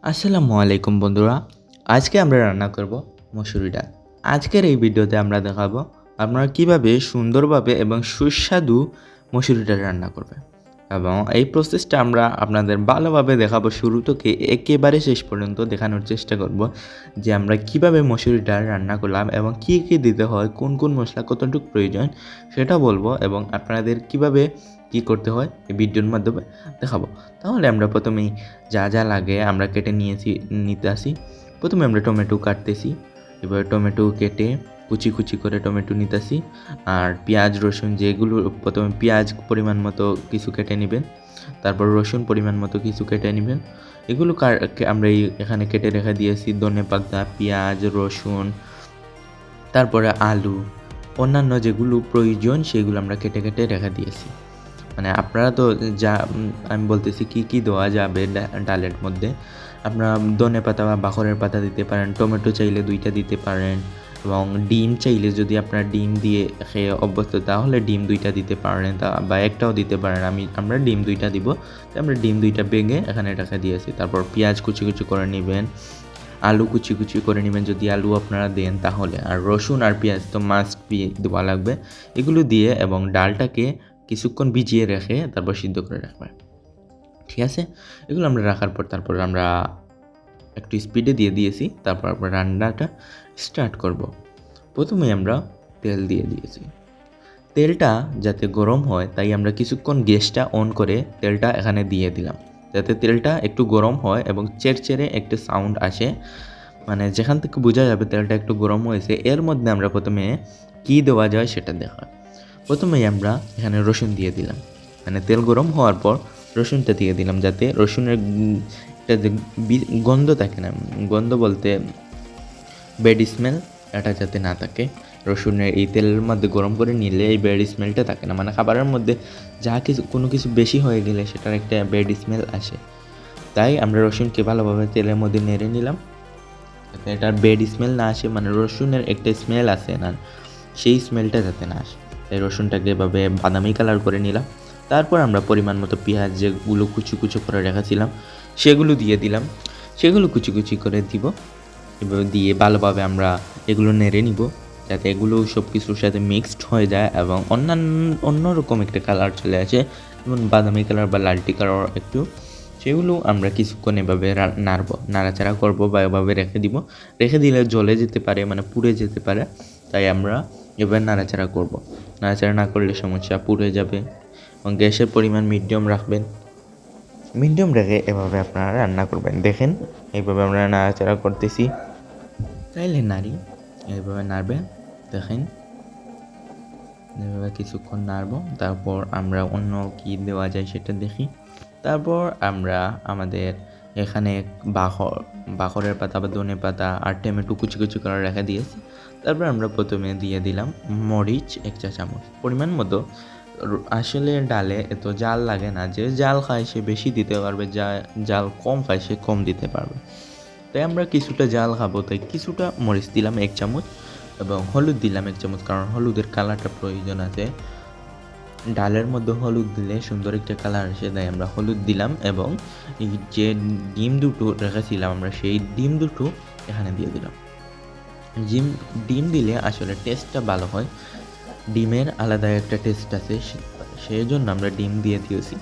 আসসালামু আলাইকুম বন্ধুরা। আজকে আমরা রান্না করব মসুরি ডাল। আজকের এই ভিডিওতে আমরা দেখাবো আপনারা কিভাবে সুন্দরভাবে এবং সুস্বাদু মসুরি ডাল রান্না করবেন। এবং এই প্রসেসটা আমরা আপনাদের ভালোভাবে দেখাবো, শুরু থেকে একেবারে শেষ পর্যন্ত দেখানোর চেষ্টা করব যে আমরা কিভাবে মসুরি ডাল রান্না করলাম এবং কী কী দিতে হয়, কোন কোন মশলা কতটুকু প্রয়োজন সেটা বলবো, এবং আপনাদের কিভাবে কী করতে হয় এই ভিডিওর মাধ্যমে দেখাবো। তাহলে আমরা প্রথমেই যা যা লাগে আমরা কেটে নিতে আসি। প্রথমে আমরা টমেটো কাটতেছি, এবার টমেটো কেটে কুচি কুচি করে টমেটো নিতেছি। আর পেঁয়াজ রসুন যেগুলো, প্রথমে পেঁয়াজ পরিমাণ মতো কিছু কেটে নেবেন, তারপর রসুন পরিমাণ মতো কিছু কেটে নেবেন। এগুলো আমরা এখানে কেটে রেখে দিয়েছি। ধনেপাতা, পেঁয়াজ, রসুন, তারপরে আলু, অন্যান্য যেগুলো প্রয়োজন সেগুলো আমরা কেটে কেটে রেখে দিয়েছি। মানে আপনারা তো যা আমি বলতেছি কী দেওয়া যাবে ডালের মধ্যে। আপনারা ধনেপাতা বা বাখরের পাতা দিতে পারেন, টমেটো চাইলে 2টা দিতে পারেন, এবং ডিম চাইলে যদি আপনারা ডিম দিয়ে খেয়ে অভ্যস্ত তাহলে ডিম 2টা দিতে পারেন, বা একটাও দিতে পারেন। আমরা ডিম 2টা দিব, তো আমরা ডিম 2টা ভেঙে এখানে রেখে দিয়েছি। তারপর পেঁয়াজ কুচি কুচি করে নেবেন, আলু কুচি কুচি করে নেবেন যদি আলু আপনারা দেন তাহলে, আর রসুন আর পেঁয়াজ তো মাস্ট দেওয়া লাগবে। এগুলো দিয়ে এবং ডালটাকে কিছুক্ষণ ভিজিয়ে রেখে তারপর সিদ্ধ করে রাখবেন, ঠিক আছে? এগুলো আমরা রাখার পর তারপর আমরা একটু স্পিডে দিয়ে দিয়েছি। তারপর আমরা রান্নাটা স্টার্ট করব। প্রথমেই আমরা তেল দিয়ে দিয়েছি। তেলটা যাতে গরম হয় তাই আমরা কিছুক্ষণ গ্যাসটা অন করে তেলটা এখানে দিয়ে দিলাম, যাতে তেলটা একটু গরম হয় এবং চেরচেরে একটা সাউন্ড আসে, মানে যেখান থেকে বোঝা যাবে তেলটা একটু গরম হয়েছে। এর মধ্যে আমরা প্রথমে কী দেওয়া যায় সেটা দেখা। প্রথমেই আমরা এখানে রসুন দিয়ে দিলাম, মানে তেল গরম হওয়ার পর রসুনটা দিয়ে দিলাম, যাতে রসুনের একটা যে গন্ধ থাকে না, গন্ধ বলতে ব্যাড স্মেল, এটা যাতে না থাকে। রসুনের এই তেলের মধ্যে গরম করে নিলে এই ব্যাড স্মেলটা থাকে না, মানে খাবারের মধ্যে যা কিছু কোনো কিছু বেশি হয়ে গেলে সেটার একটা ব্যাড স্মেল আসে। তাই আমরা রসুনকে ভালোভাবে তেলের মধ্যে নেড়ে নিলাম, যাতে এটার ব্যাড স্মেল না আসে, মানে রসুনের একটা স্মেল আসে না, সেই স্মেলটা যাতে না আসে। তাই রসুনটাকে এভাবে বাদামি কালার করে নিলাম। তারপর আমরা পরিমাণ মতো পেঁয়াজ যেগুলো কুচি কুচি করে রেখেছিলাম সেগুলো দিয়ে দিলাম, সেগুলো কুচি কুচি করে দিব। এভাবে দিয়ে ভালোভাবে আমরা এগুলো নেড়ে নিব, যাতে এগুলো সব কিছুর সাথে মিক্সড হয়ে যায় এবং অন্যরকম একটা কালার চলে আসে, যেমন বাদামি কালার বা লালটি কালার একটু। সেগুলো আমরা কিছুক্ষণ এভাবে নাড়াচাড়া করবো বা এভাবে রেখে দিব। রেখে দিলে জ্বলে যেতে পারে, মানে পুড়ে যেতে পারে, তাই আমরা এবার নাড়াচাড়া করব। নাড়াচাড়া না করলে সমস্যা, পুড়ে যাবে। এবং গ্যাসের পরিমাণ মিডিয়াম রাখবেন, মিডিয়াম রেখে এভাবে আপনারা রান্না করবেন। দেখেন এইভাবে আমরা নাড়াচাড়া করতেছি, তাইলে নাড়ি এইভাবে নাড়বেন। দেখেন এভাবে কিছুক্ষণ নাড়ব, তারপর আমরা অন্য কী দেওয়া যায় সেটা দেখি। তারপর আমরা আমাদের এখানে বাখরের পাতা বা ধনে পাতা আর টমেটো কুচি কুচি করে রেখে দিয়েছি। তারপর আমরা প্রথমে দিয়ে দিলাম মরিচ 1 চা চামচ পরিমাণ মতো। আসলে ডালে এত জাল লাগে না, যে জাল খায় সে বেশি দিতে পারবে, জাল কম খায় সে কম দিতে পারবে। তাই আমরা কিছুটা জাল খাবো তাই কিছুটা মরিচ দিলাম 1 চামচ, এবং হলুদ দিলাম 1 চামচ, কারণ হলুদের কালারটা প্রয়োজন আছে। ডালের মধ্যে হলুদ দিলে সুন্দর একটা কালার আসে, তাই আমরা হলুদ দিলাম। এবং এই যে ডিম দুটো রেখেছিলাম আমরা, সেই ডিম দুটো এখানে দিয়ে দিলাম। ডিম দিলে আসলে টেস্টটা ভালো হয়, ডিমের আলাদা একটা টেস্ট আছে, সেই জন্য আমরা ডিম দিয়ে দিয়েছি।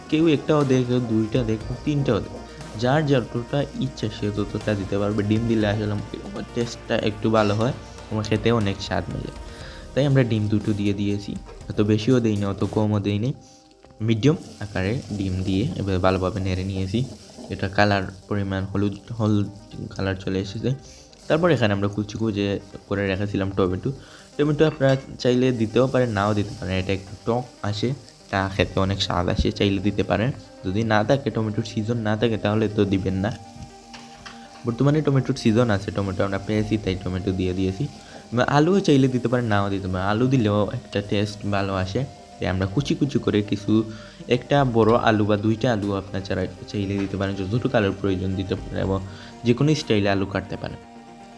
কেউ একটাও দেয়, কেউ 2টা দেয়, কেউ 3টাও দেয়, যার যতটা ইচ্ছা সে ততটা দিতে পারবে। ডিম দিলে আসলে টেস্টটা একটু ভালো হয় এবং খেতে অনেক স্বাদ মেলে। তাই আমরা ডিম দুটো দিয়ে দিয়েছি, অত বেশিও দেই না অত কমও দেই নি, মিডিয়াম আকারে ডিম দিয়ে এবার ভালোভাবে নেড়ে নিয়েছি। এটা কালার পরিমাণ হলুদ কালার চলে এসেছে। তারপর এখানে আমরা কুচি কুচি করে রেখেছিলাম টমেটো আপনারা চাইলে দিতেও পারেন, নাও দিতে পারেন। এটা একটু টক আসে, তা খেতে অনেক স্বাদ আসে, চাইলে দিতে পারেন। যদি না থাকে, টমেটোর সিজন না থাকে তাহলে তো দিবেন না। বর্তমানে টমেটোর সিজন আছে, টমেটো আমরা পেয়েছি তাই টমেটো দিয়ে দিয়েছি। আলুও চাইলে দিতে পারেন, নাও দিতে পারেন, আলু দিলেও একটা টেস্ট ভালো আসে। তাই আমরা কুচি কুচি করে একটা বড় আলু বা 2টা আলু আপনার চাইলে দিতে পারেন, যতটুকু আলুর প্রয়োজন দিতে পারেন, এবং যে কোনো স্টাইলে আলু কাটতে পারেন।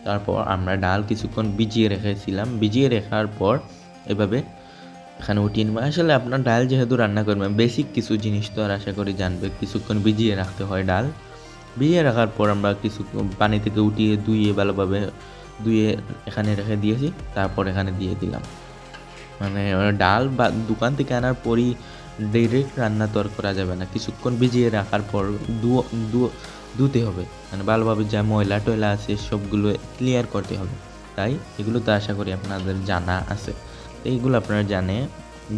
তারপর আমরা ডাল কিছুক্ষণ ভিজিয়ে রেখেছিলাম, ভিজিয়ে রাখার পর এভাবে এখানে উঠিয়ে নেব। আসলে আপনার ডাল যেহেতু রান্না করবেন, বেসিক কিছু জিনিস তো আর আশা করি জানবে। কিছুক্ষণ ভিজিয়ে রাখতে হয় ডাল, ভিজিয়ে রাখার পর আমরা কিছু পানি থেকে উঠিয়ে ভালোভাবে ধুয়ে এখানে রেখে দিয়েছি। তারপর এখানে দিয়ে দিলাম। মানে ডাল বা দোকান থেকে আনার পরই ডাইরেক্ট রান্না তো আর করা যাবে না, কিছুক্ষণ ভিজিয়ে রাখার পর ধুতে হবে, মানে ভালোভাবে যা ময়লা টয়লা আছে সবগুলো ক্লিয়ার করতে হবে। তাই এগুলো তো আশা করি আপনাদের জানা আছে, তো এইগুলো আপনারা জানে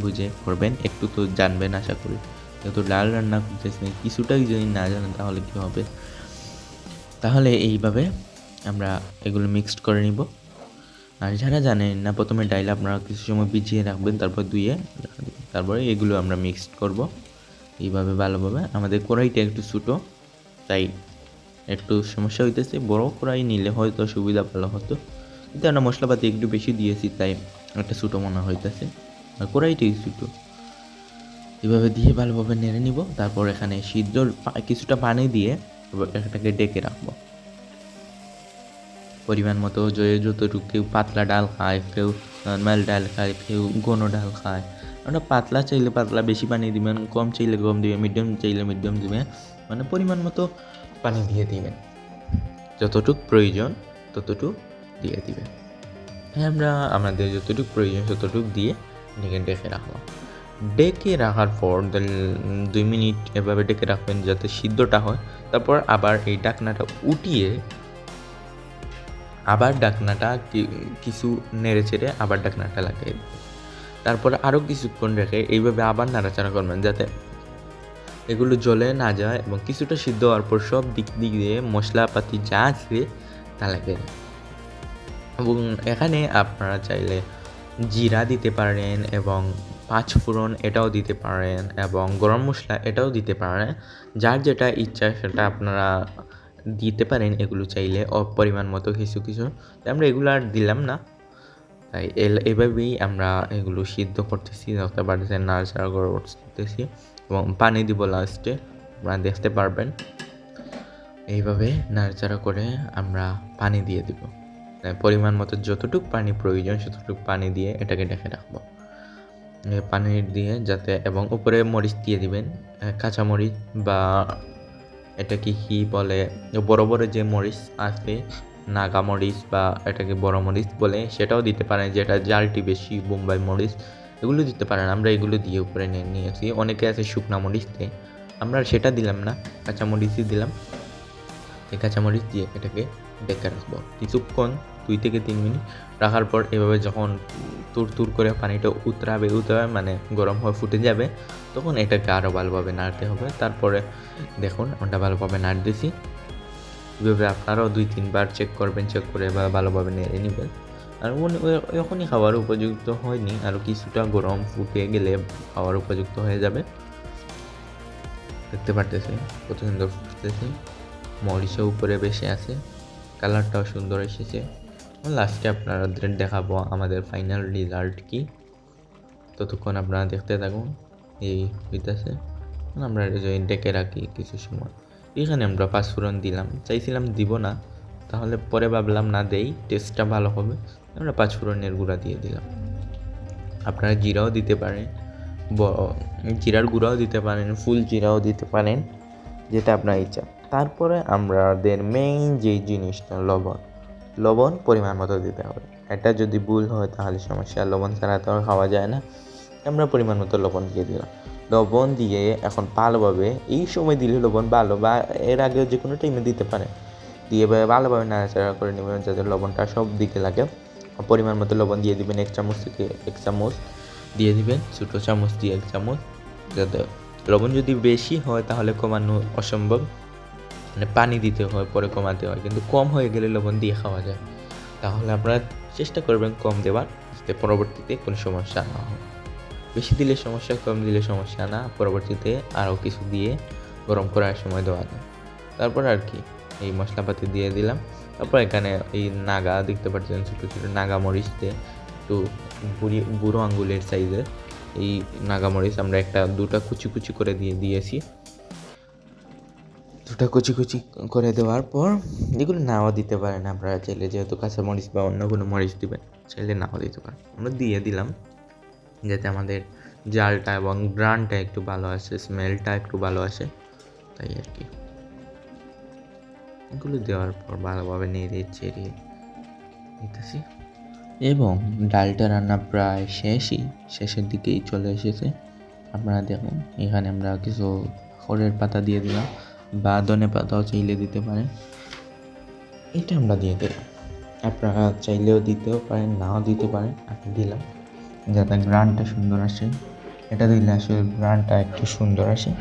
বুঝে করবেন, একটু তো জানবেন আশা করি। যেহেতু ডাল রান্না করতেছেন, কিছুটাই যদি না জানেন তাহলে কী হবে। তাহলে এইভাবে আমরা এগুলো মিক্সড করে নিব। আর যারা জানেন না, প্রথমে ডাইল আপনারা কিছু সময় ভিজিয়ে রাখবেন, তারপর ধুয়ে তারপরে এগুলো আমরা মিক্সড করব এইভাবে ভালোভাবে। আমাদের কড়াইটা একটু ছোটো, তাই একটু সমস্যা হইতেছে। বড় কড়াই নিলে হয়তো সুবিধা ভালো হতো, কিন্তু আমরা মশলাপাতি একটু বেশি দিয়েছি তাই একটা ছোটো মনে হইতেছে। আর কড়াইটাই ছোটো। এভাবে দিয়ে ভালোভাবে নেড়ে নিব। তারপর এখানে সিদ্ধ কিছুটা পানি দিয়ে এটাকে ডেকে রাখবো পরিমাণ মতো। যতটুকু, কেউ পাতলা ডাল খায়, কেউ নর্মাল ডাল খায়, কেউ ঘন ডাল খায়। আমরা পাতলা চাইলে পাতলা বেশি পানি দিবেন, কম চাইলে কম দিবেন, মিডিয়াম চাইলে মিডিয়াম দিবেন, মানে পরিমাণ মতো পানি দিয়ে দিবেন। যতটুক প্রয়োজন ততটুক দিয়ে দিবেন। আমরা আমাদের যতটুকু প্রয়োজন ততটুকু দিয়ে ডেকে রাখলাম। ডেকে রাখার পর 2 মিনিট এভাবে ডেকে রাখবেন যাতে সিদ্ধটা হয়। তারপর আবার এই ঢাকনাটা উঠিয়ে আবার ঢাকনাটা কিছু নেড়ে চেড়ে আবার ঢাকনাটা লাগিয়ে দেবেন। তারপর আরও কিছুক্ষণ রেখে এইভাবে আবার নাড়াচাড়া করবেন যাতে এগুলো জ্বলে না যায়, এবং কিছুটা সিদ্ধ হওয়ার পর সব দিক দিয়ে মশলাপাতি যা আছে তা লাগিয়ে দেবেন। এবং এখানে আপনারা চাইলে জিরা দিতে পারেন, এবং 5 ফোড়ন এটাও দিতে পারেন, এবং গরম মশলা এটাও দিতে পারেন। যার যেটা ইচ্ছা সেটা আপনারা দিতে পারেন এগুলো চাইলে পরিমাণ মতো কিছু কিছু। তাই আমরা এগুলো আর দিলাম না, তাই এভাবেই আমরা এগুলো সিদ্ধ করতেছি, যত বাড়িতে নাড়াচাড়া করতেছি, এবং পানি দিব লাস্টে, আপনারা দেখতে পারবেন। এইভাবে নাড়াচাড়া করে আমরা পানি দিয়ে দিব। পরিমাণ মতো যতটুকু পানি প্রয়োজন ততটুকু পানি দিয়ে এটাকে ঢেকে রাখবো। পানি দিয়ে যাতে, এবং উপরে মরিচ দিয়ে দিবেন, কাঁচা মরিচ বা এটাকে কি বলে, বড় বড় যে মরিচ আছে নাগা মরিচ বা এটাকে বড় মরিচ বলে, সেটাও দিতে পারেন, যেটা জালটি বেশি, বোম্বাই মরিচ, এগুলো দিতে পারেন। আমরা এগুলো দিয়ে উপরে নিয়েছি। অনেকে আছে শুকনা মরিচ দেয়, আমরা সেটা দিলাম না, কাঁচামরিচই দিলাম। এই কাঁচামরিচ দিয়ে এটাকে ডেকে রাখবো কিছুক্ষণ, 2 থেকে 3 মিনিট রাখার পর এভাবে যখন তুর করে পানিটা উতরাবে মানে গরম হয়ে ফুটে যাবে, তখন এটাকে আরও ভালোভাবে নাড়তে হবে। তারপরে দেখুন আমরা ভালোভাবে নাড়তেছি। এভাবে আপনারাও 2-3 বার চেক করে ভালোভাবে নেড়ে নেবেন। আর এখনই খাওয়ার উপযুক্ত হয়নি, আরও কিছুটা গরম ফুটে গেলে খাওয়ার উপযুক্ত হয়ে যাবে। দেখতে পারতেছি কত সুন্দর ফুটতেছে, মরিচও উপরে বেশি আছে, কালারটাও সুন্দর এসেছে। লাস্টে আপনাদের দেখাবো আমাদের ফাইনাল রেজাল্ট কি। ততক্ষণ আপনারা দেখতে থাকুন। এই হইতেছে, আমরা ডেকে রাখি কিছু সময়। এখানে আমরা 5 ফোড়ন দিলাম, চাইছিলাম দিব না, তাহলে পরে ভাবলাম না দেই, টেস্টটা ভালো হবে, আমরা 5 ফোড়নের গুঁড়া দিয়ে দিলাম। আপনারা জিরাও দিতে পারেন, জিরার গুঁড়াও দিতে পারেন, ফুল জিরাও দিতে পারেন, যেটা আপনার ইচ্ছা। তারপরে আমাদের মেইন যে জিনিসটা লবণ পরিমাণ মতো দিতে হবে। এটা যদি ভুল হয় তাহলে সমস্যা, লবণ ছাড়া তো খাওয়া যায় না। আমরা পরিমাণ মতো লবণ দিয়ে দিলাম। লবণ দিয়ে এখন ভালোভাবে, এই সময় দিলে লবণ ভালো, বা এর আগে যে কোনো টাইমে দিতে পারে, দিয়ে ভালোভাবে নাড়াচাড়া করে নেবেন যাতে লবণটা সব দিকে লাগে। পরিমাণ মতো লবণ দিয়ে দিবেন, 1 চামচ থেকে 1 চামচ দিয়ে দিবেন, ছোটো চামচ দিয়ে 1 চামচ। যাতে লবণ যদি বেশি হয় তাহলে কমানো অসম্ভব, মানে পানি দিতে হয় পরে কমাতে হয়, কিন্তু কম হয়ে গেলে লবণ দিয়ে খাওয়া যায়। তাহলে আপনারা চেষ্টা করবেন কম দেওয়ার, যাতে পরবর্তীতে কোনো সমস্যা না হয়। বেশি দিলে সমস্যা, কম দিলে সমস্যা না, পরবর্তীতে আরও কিছু দিয়ে গরম করার সময় দেওয়া যায়। তারপর আর কি এই মশলাপাতি দিয়ে দিলাম। তারপর এখানে এই নাগা দেখতে পাচ্ছেন, ছোটো ছোটো নাগা মরিচ দিয়ে, একটু বুড়ো আঙ্গুলের সাইজের এই নাগা মরিচ আমরা 1-2টা কুচি করে দিয়েছি। 2টা কুচি করে দেওয়ার পর এগুলো নাও দিতে পারেন আপনারা চাইলে, যেহেতু কাঁচা মরিচ বা অন্য কোনো মরিচ দিবেন, চাইলে নাও দিতে পারেন। আমরা দিয়ে দিলাম যাতে আমাদের জালটা এবং গ্রানটা একটু ভালো আসে, স্মেলটা একটু ভালো আসে, তাই আর কি। এগুলো দেওয়ার পর ভালোভাবে নেড়ে চেড়ে নিতেছি এবং ডালটা রান্না প্রায় শেষের দিকেই চলে এসেছে। আপনারা দেখুন এখানে আমরা কিছু খড়ের পাতা দিয়ে দিলাম বা ধনে পাতাও চাইলে দিতে পারেন। এটা আমরা দিয়ে দিলাম, আপনারা চাইলেও দিতেও পারেন, নাও দিতে পারেন। আমি দিলাম যাতে গ্রানটা সুন্দর আসে, এটা দিলে আসলে গ্রানটা একটু সুন্দর আসে।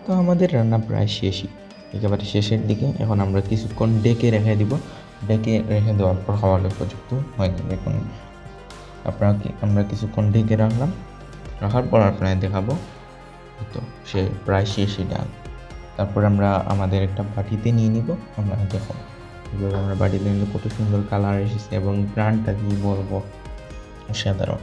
তো আমাদের রান্না প্রায় শেষই, একেবারে শেষের দিকে। এখন আমরা কিছুক্ষণ ডেকে রেখে দিব, ডেকে রেখে দেওয়ার পর খাওয়ার উপযুক্ত হয়ে যাবে। এখন আমরা কিছুক্ষণ ঢেকে রাখার পর আপনাদের দেখাবো। তো সে প্রায় শেষই ডাল। তারপর আমরা আমাদের একটা বাটিতে নিয়ে নিব। আমরা দেখো এভাবে আমরা বাটিতে নিলে কত সুন্দর কালার এসেছে এবং গ্রানটা কি বলবো, অসাধারণ।